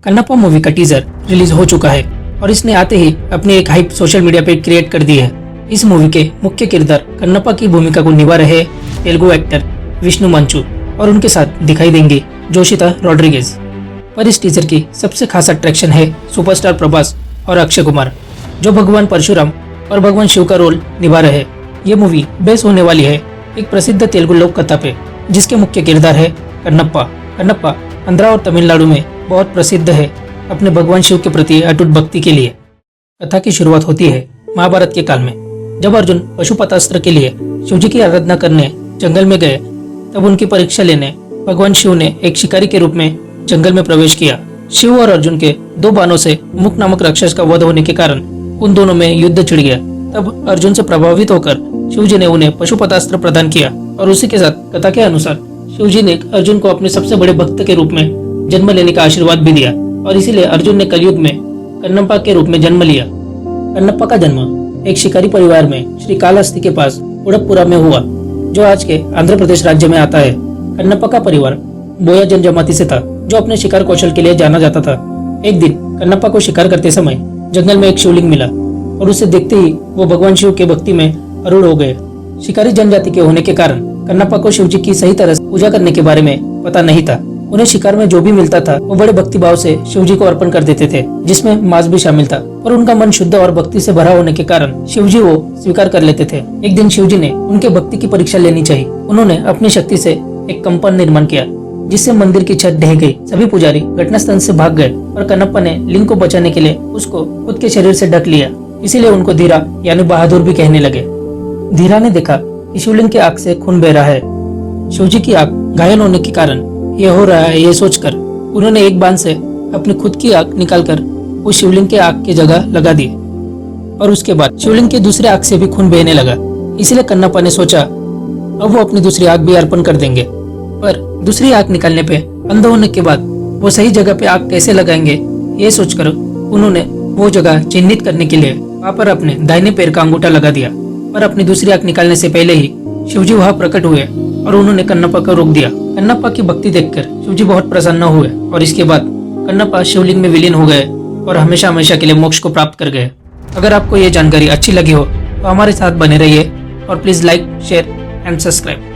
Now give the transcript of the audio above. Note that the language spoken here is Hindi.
कन्नप्पा मूवी का टीजर रिलीज हो चुका है और इसने आते ही अपनी एक हाइप सोशल मीडिया पे क्रिएट कर दी है। इस मूवी के मुख्य किरदार कन्नप्पा की भूमिका को निभा रहे तेलुगु एक्टर विष्णु मंचू और उनके साथ दिखाई देंगे जोशिता रॉड्रिगेज। पर इस टीजर की सबसे खास अट्रैक्शन है सुपरस्टार प्रभास और अक्षय कुमार, जो भगवान परशुराम और भगवान शिव का रोल निभा रहे। ये मूवी बेस होने वाली है एक प्रसिद्ध तेलुगु लोक कथा पे, जिसके मुख्य किरदार है कन्नप्पा। कन्नप्पा आंध्रा और तमिलनाडु में बहुत प्रसिद्ध है अपने भगवान शिव के प्रति अटूट भक्ति के लिए। कथा की शुरुआत होती है महाभारत के काल में, जब अर्जुन पशुपतास्त्र के लिए शिवजी की आराधना करने जंगल में गए। तब उनकी परीक्षा लेने भगवान शिव ने एक शिकारी के रूप में जंगल में प्रवेश किया। शिव और अर्जुन के दो बाणों से मुख नामक राक्षस का वध होने के कारण उन दोनों में युद्ध छिड़ गया। तब अर्जुन से प्रभावित होकर शिवजी ने उन्हें पशुपतास्त्र प्रदान किया और उसी के साथ कथा के अनुसार शिवजी ने अर्जुन को अपने सबसे बड़े भक्त के रूप में जन्म लेने का आशीर्वाद भी दिया और इसीलिए अर्जुन ने कलयुग में कन्नप्पा के रूप में जन्म लिया। कन्नप्पा का जन्म एक शिकारी परिवार में श्री कालहस्ती के पास उड़प्पुरा में हुआ, जो आज के आंध्र प्रदेश राज्य में आता है। कन्नप्पा का परिवार बोया जनजाति से था, जो अपने शिकार कौशल के लिए जाना जाता था। एक दिन कन्नप्पा को शिकार करते समय जंगल में एक शिवलिंग मिला और उसे देखते ही वो भगवान शिव के भक्ति में अरूढ़ हो गए। शिकारी जनजाति के होने के कारण कन्नप्पा को शिवजी की सही तरह से पूजा करने के बारे में पता नहीं था। उन्हें शिकार में जो भी मिलता था वो बड़े भक्ति भाव से शिवजी को अर्पण कर देते थे, जिसमें मांस भी शामिल था। और उनका मन शुद्ध और भक्ति से भरा होने के कारण शिवजी वो स्वीकार कर लेते थे। एक दिन शिवजी ने उनके भक्ति की परीक्षा लेनी चाहिए। उन्होंने अपनी शक्ति से एक कंपन निर्माण किया, जिससे मंदिर की छत ढह गई। सभी पुजारी घटनास्थल से भाग गए और कन्नप्पा ने लिंग को बचाने के लिए उसको खुद के शरीर से ढक लिया। इसीलिए उनको धीरा यानी बहादुर भी कहने लगे। धीरा ने देखा कि शिवलिंग की आंख से खून बह रहा है। शिवजी की आंख घायल होने के कारण ये हो रहा है, ये सोचकर उन्होंने एक बाण से अपनी खुद की आंख निकालकर उस शिवलिंग के आंख की जगह लगा दी और उसके बाद शिवलिंग के दूसरे आंख से भी खून बहने लगा। इसलिए कन्नप्पा ने सोचा अब वो अपनी दूसरी आंख भी अर्पण कर देंगे। पर दूसरी आंख निकालने पे अंध होने के बाद वो सही जगह पे आंख कैसे लगाएंगे, ये सोचकर उन्होंने वो जगह चिन्हित करने के लिए वहां पर अपने दाहिने पैर का अंगूठा लगा दिया। पर अपनी दूसरी आंख निकालने से पहले ही शिवजी वहां प्रकट हुए और उन्होंने कन्नप्पा को रोक दिया। कन्नप्पा की भक्ति देखकर शिवजी बहुत प्रसन्न हुए और इसके बाद कन्नप्पा शिवलिंग में विलीन हो गए और हमेशा हमेशा के लिए मोक्ष को प्राप्त कर गए। अगर आपको ये जानकारी अच्छी लगी हो तो हमारे साथ बने रहिए और please like, share and subscribe.